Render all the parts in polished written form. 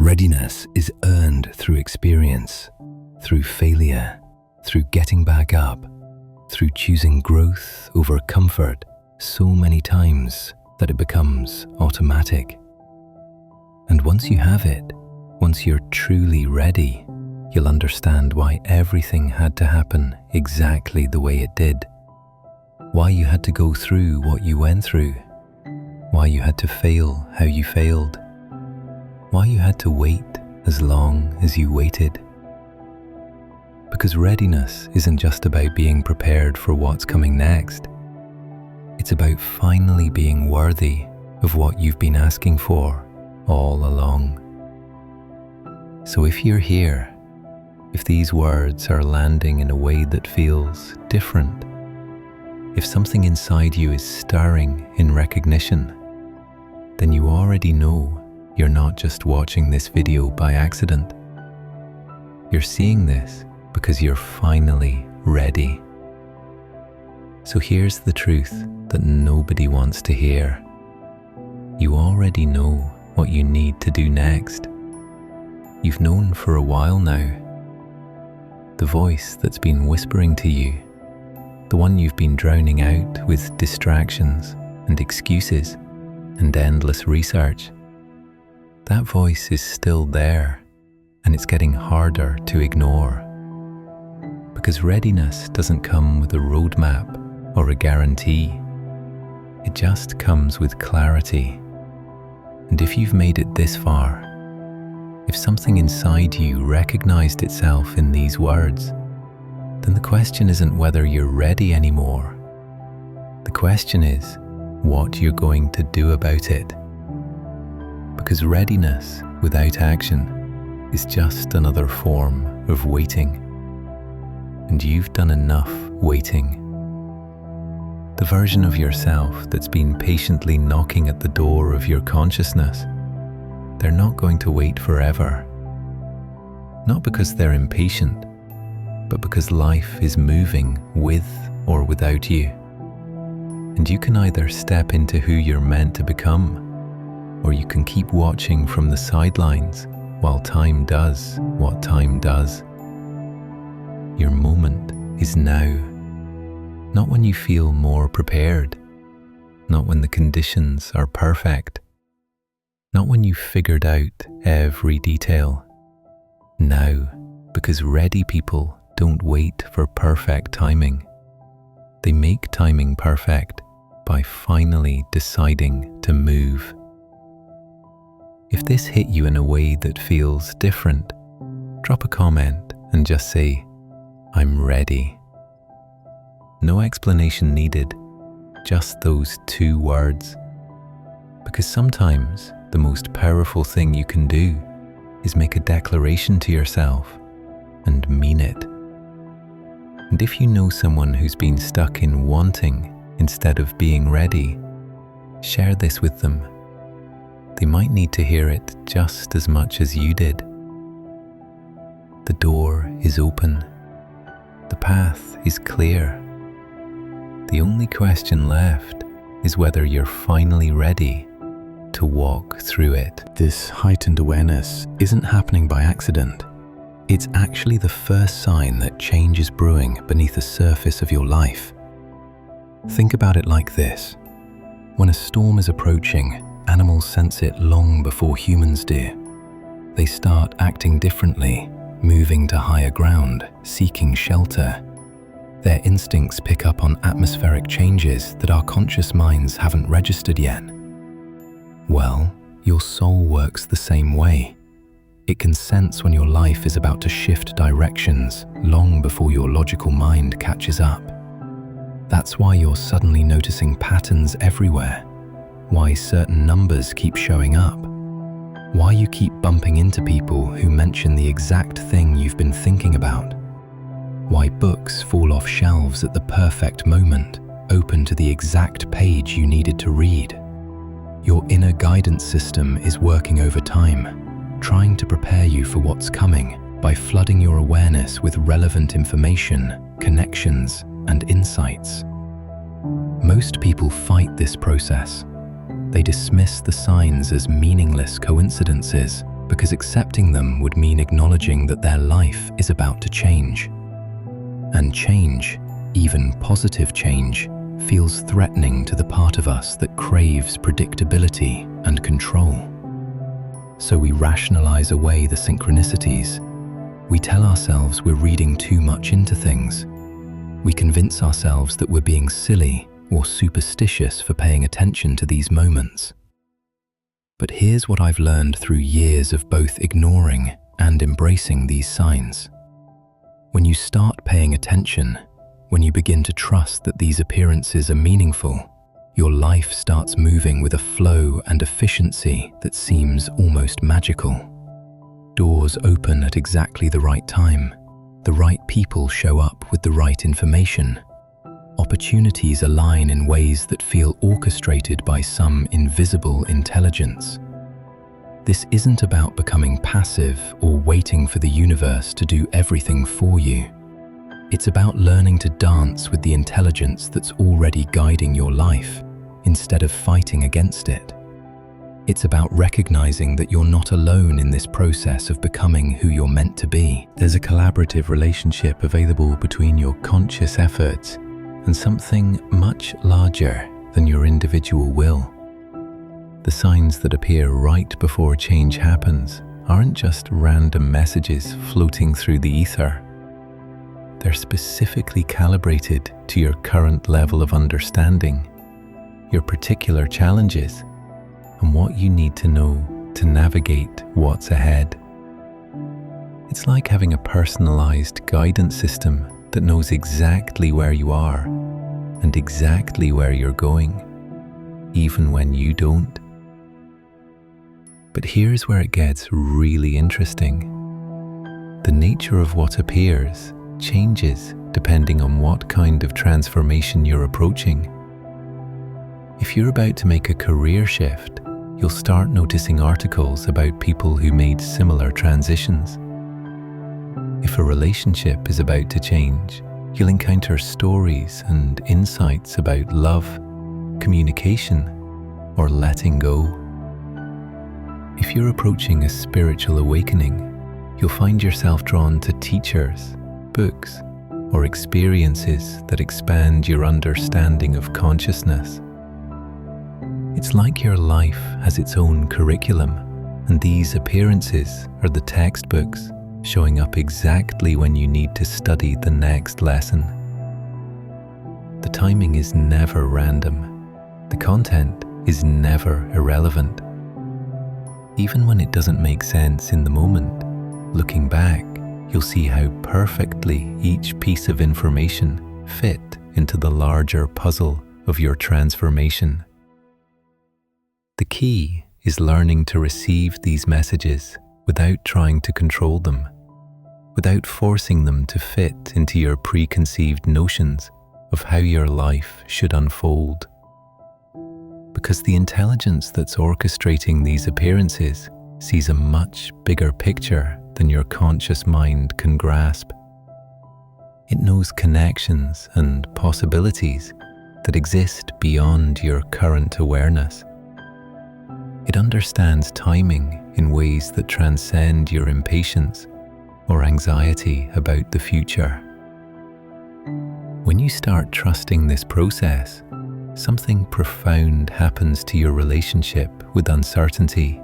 Readiness is earned through experience, through failure, through getting back up, through choosing growth over comfort so many times that it becomes automatic. And once you have it, once you're truly ready, you'll understand why everything had to happen exactly the way it did, why you had to go through what you went through, why you had to fail how you failed, why you had to wait as long as you waited. Because readiness isn't just about being prepared for what's coming next. It's about finally being worthy of what you've been asking for all along. So if you're here, if these words are landing in a way that feels different, if something inside you is stirring in recognition, then you already know you're not just watching this video by accident. You're seeing this because you're finally ready. So here's the truth that nobody wants to hear. You already know what you need to do next. You've known for a while now. The voice that's been whispering to you, the one you've been drowning out with distractions and excuses and endless research, that voice is still there, and it's getting harder to ignore. Because readiness doesn't come with a roadmap or a guarantee. It just comes with clarity. And if you've made it this far, if something inside you recognized itself in these words, then the question isn't whether you're ready anymore. The question is what you're going to do about it. Because readiness without action is just another form of waiting. And you've done enough waiting. The version of yourself that's been patiently knocking at the door of your consciousness, they're not going to wait forever. Not because they're impatient, but because life is moving with or without you. And you can either step into who you're meant to become, or you can keep watching from the sidelines while time does what time does. Your moment is now, not when you feel more prepared, not when the conditions are perfect, not when you've figured out every detail. Now, because ready people don't wait for perfect timing. They make timing perfect by finally deciding to move. If this hit you in a way that feels different, drop a comment and just say, "I'm ready." No explanation needed, just those two words. Because sometimes the most powerful thing you can do is make a declaration to yourself and mean it. And if you know someone who's been stuck in wanting instead of being ready, share this with them. They might need to hear it just as much as you did. The door is open. The path is clear. The only question left is whether you're finally ready to walk through it. This heightened awareness isn't happening by accident. It's actually the first sign that change is brewing beneath the surface of your life. Think about it like this. When a storm is approaching, animals sense it long before humans do. They start acting differently, moving to higher ground, seeking shelter. Their instincts pick up on atmospheric changes that our conscious minds haven't registered yet. Well, your soul works the same way. It can sense when your life is about to shift directions long before your logical mind catches up. That's why you're suddenly noticing patterns everywhere, why certain numbers keep showing up, why you keep bumping into people who mention the exact thing you've been thinking about, why books fall off shelves at the perfect moment, open to the exact page you needed to read. Your inner guidance system is working overtime, trying to prepare you for what's coming by flooding your awareness with relevant information, connections, and insights. Most people fight this process. They dismiss the signs as meaningless coincidences because accepting them would mean acknowledging that their life is about to change. And change, even positive change, feels threatening to the part of us that craves predictability and control. So we rationalize away the synchronicities. We tell ourselves we're reading too much into things. We convince ourselves that we're being silly or superstitious for paying attention to these moments. But here's what I've learned through years of both ignoring and embracing these signs. When you start paying attention, when you begin to trust that these appearances are meaningful, your life starts moving with a flow and efficiency that seems almost magical. Doors open at exactly the right time. The right people show up with the right information. Opportunities align in ways that feel orchestrated by some invisible intelligence. This isn't about becoming passive or waiting for the universe to do everything for you. It's about learning to dance with the intelligence that's already guiding your life, instead of fighting against it. It's about recognizing that you're not alone in this process of becoming who you're meant to be. There's a collaborative relationship available between your conscious efforts and something much larger than your individual will. The signs that appear right before change happens aren't just random messages floating through the ether. They're specifically calibrated to your current level of understanding, your particular challenges, and what you need to know to navigate what's ahead. It's like having a personalized guidance system that knows exactly where you are and exactly where you're going, even when you don't. But here's where it gets really interesting. The nature of what appears changes depending on what kind of transformation you're approaching. If you're about to make a career shift, you'll start noticing articles about people who made similar transitions. If a relationship is about to change, you'll encounter stories and insights about love, communication, or letting go. If you're approaching a spiritual awakening, you'll find yourself drawn to teachers, books, or experiences that expand your understanding of consciousness. It's like your life has its own curriculum, and these appearances are the textbooks showing up exactly when you need to study the next lesson. The timing is never random. The content is never irrelevant. Even when it doesn't make sense in the moment, looking back, you'll see how perfectly each piece of information fit into the larger puzzle of your transformation. The key is learning to receive these messages without trying to control them, without forcing them to fit into your preconceived notions of how your life should unfold. Because the intelligence that's orchestrating these appearances sees a much bigger picture than your conscious mind can grasp. It knows connections and possibilities that exist beyond your current awareness. It understands timing in ways that transcend your impatience or anxiety about the future. When you start trusting this process, something profound happens to your relationship with uncertainty.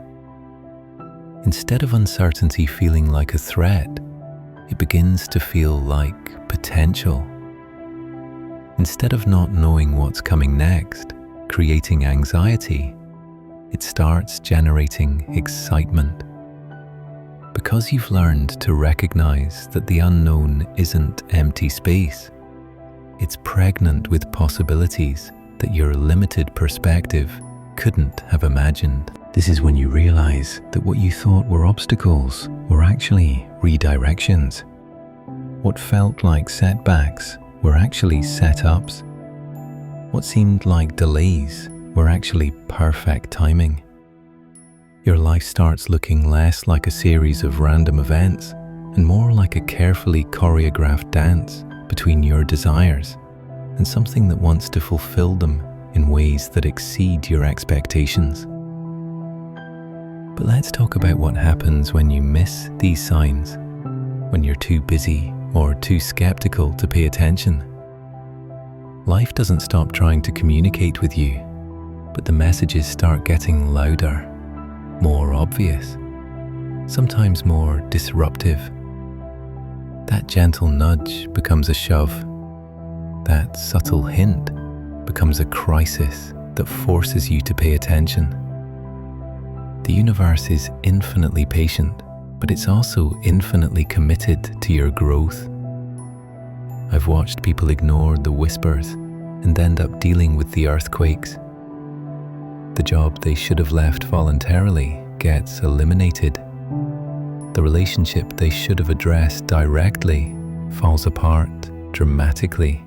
Instead of uncertainty feeling like a threat, it begins to feel like potential. Instead of not knowing what's coming next, creating anxiety, it starts generating excitement. Because you've learned to recognize that the unknown isn't empty space, it's pregnant with possibilities that your limited perspective couldn't have imagined. This is when you realize that what you thought were obstacles were actually redirections. What felt like setbacks were actually setups. What seemed like delays were actually perfect timing. Your life starts looking less like a series of random events and more like a carefully choreographed dance between your desires and something that wants to fulfill them in ways that exceed your expectations. But let's talk about what happens when you miss these signs, when you're too busy or too skeptical to pay attention. Life doesn't stop trying to communicate with you, but the messages start getting louder, more obvious, sometimes more disruptive. That gentle nudge becomes a shove. That subtle hint becomes a crisis that forces you to pay attention. The universe is infinitely patient, but it's also infinitely committed to your growth. I've watched people ignore the whispers and end up dealing with the earthquakes. The job they should have left voluntarily gets eliminated. The relationship they should have addressed directly falls apart dramatically.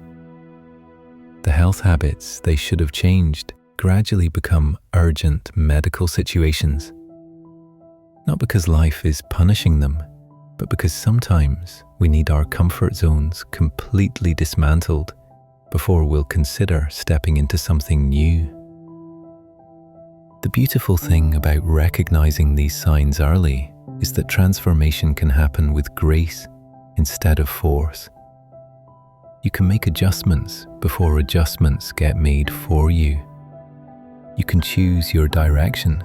The health habits they should have changed gradually become urgent medical situations. Not because life is punishing them, but because sometimes we need our comfort zones completely dismantled before we'll consider stepping into something new. The beautiful thing about recognizing these signs early is that transformation can happen with grace instead of force. You can make adjustments before adjustments get made for you. You can choose your direction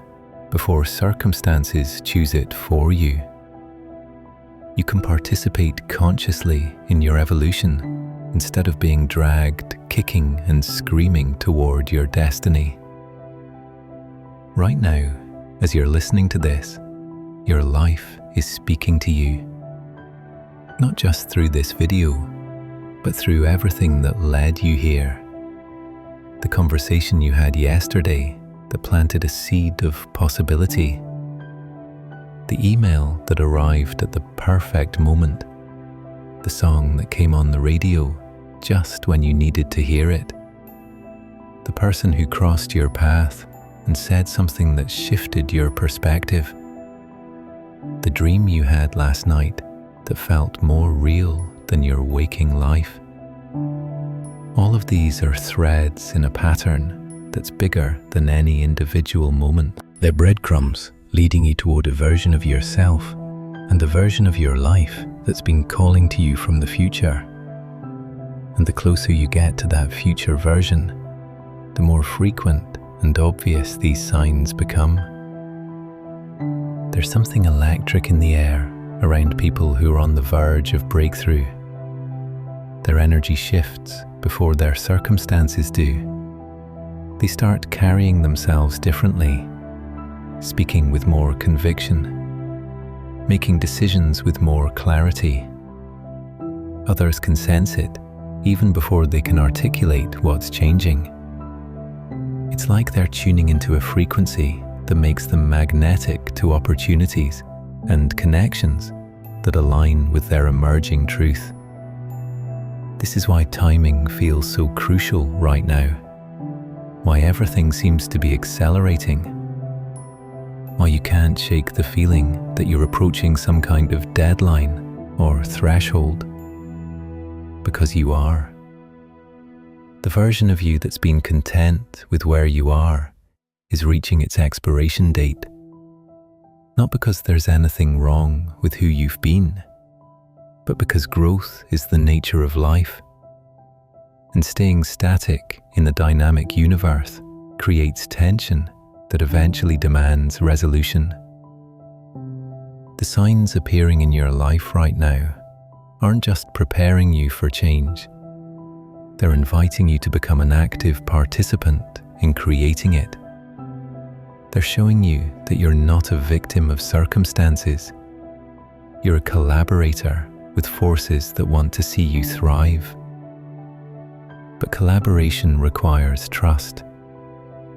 before circumstances choose it for you. You can participate consciously in your evolution instead of being dragged, kicking and screaming toward your destiny. Right now, as you're listening to this, your life is speaking to you. Not just through this video, but through everything that led you here. The conversation you had yesterday that planted a seed of possibility. The email that arrived at the perfect moment. The song that came on the radio just when you needed to hear it. The person who crossed your path and said something that shifted your perspective. The dream you had last night that felt more real than your waking life. All of these are threads in a pattern that's bigger than any individual moment. They're breadcrumbs leading you toward a version of yourself and a version of your life that's been calling to you from the future. And the closer you get to that future version, the more frequent and obvious these signs become. There's something electric in the air around people who are on the verge of breakthrough. Their energy shifts before their circumstances do. They start carrying themselves differently, speaking with more conviction, making decisions with more clarity. Others can sense it even before they can articulate what's changing. It's like they're tuning into a frequency that makes them magnetic to opportunities and connections that align with their emerging truth. This is why timing feels so crucial right now, why everything seems to be accelerating, why you can't shake the feeling that you're approaching some kind of deadline or threshold, because you are. The version of you that's been content with where you are is reaching its expiration date, not because there's anything wrong with who you've been, but because growth is the nature of life, and staying static in the dynamic universe creates tension that eventually demands resolution. The signs appearing in your life right now aren't just preparing you for change, they're inviting you to become an active participant in creating it. They're showing you that you're not a victim of circumstances, you're a collaborator with forces that want to see you thrive. But collaboration requires trust,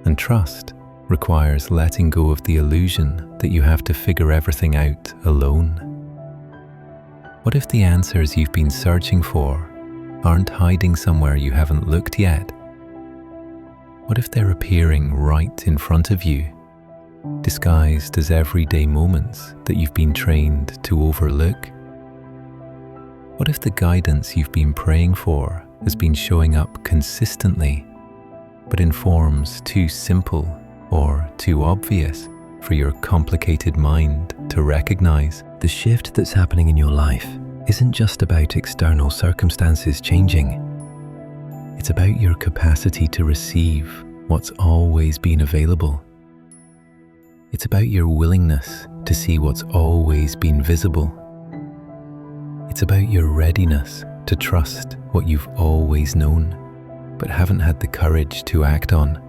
and trust requires letting go of the illusion that you have to figure everything out alone. What if the answers you've been searching for aren't hiding somewhere you haven't looked yet? What if they're appearing right in front of you, disguised as everyday moments that you've been trained to overlook? What if the guidance you've been praying for has been showing up consistently, but in forms too simple or too obvious for your complicated mind to recognize. The shift that's happening in your life isn't just about external circumstances changing. It's about your capacity to receive what's always been available. It's about your willingness to see what's always been visible. It's about your readiness to trust what you've always known, but haven't had the courage to act on.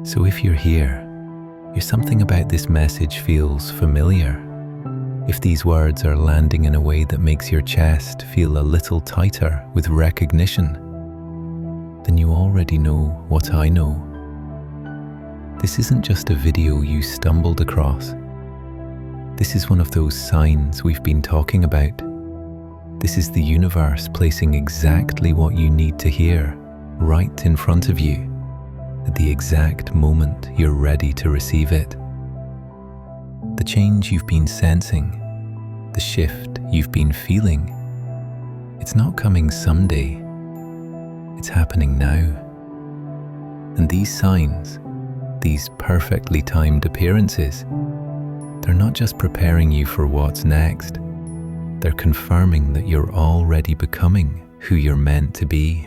So if you're here, if something about this message feels familiar, if these words are landing in a way that makes your chest feel a little tighter with recognition, then you already know what I know. This isn't just a video you stumbled across. This is one of those signs we've been talking about. This is the universe placing exactly what you need to hear right in front of you at the exact moment you're ready to receive it. The change you've been sensing, the shift you've been feeling, it's not coming someday, it's happening now. And these signs, these perfectly timed appearances, they're not just preparing you for what's next, they're confirming that you're already becoming who you're meant to be.